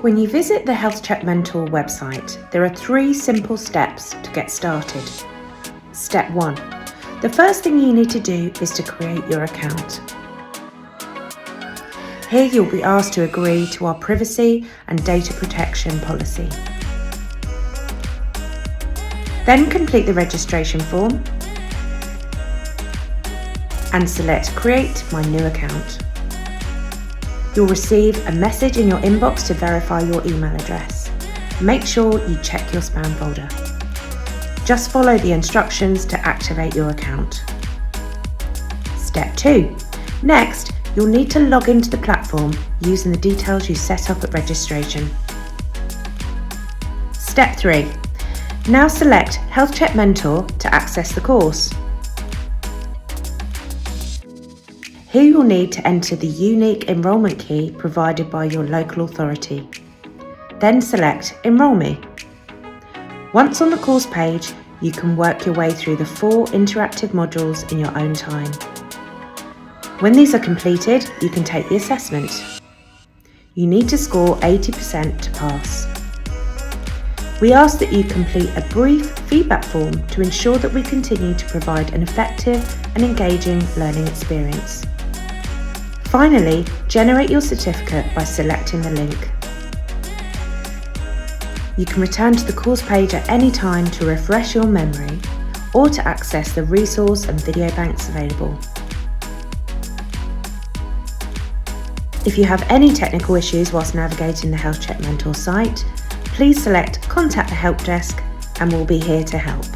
When you visit the Health Check Mentor website, there are 3 simple steps to get started. Step 1. The first thing you need to do is to create your account. Here you'll be asked to agree to our privacy and data protection policy. Then complete the registration form and select Create My New Account. You'll receive a message in your inbox to verify your email address. Make sure you check your spam folder. Just follow the instructions to activate your account. Step 2. Next, you'll need to log into the platform using the details you set up at registration. Step 3. Now select Health Check Mentor to access the course. Here you'll need to enter the unique enrolment key provided by your local authority. Then select Enrol Me. Once on the course page, you can work your way through the 4 interactive modules in your own time. When these are completed, you can take the assessment. You need to score 80% to pass. We ask that you complete a brief feedback form to ensure that we continue to provide an effective and engaging learning experience. Finally, generate your certificate by selecting the link. You can return to the course page at any time to refresh your memory or to access the resource and video banks available. If you have any technical issues whilst navigating the Health Check Mentor site, please select Contact the Help Desk and we'll be here to help.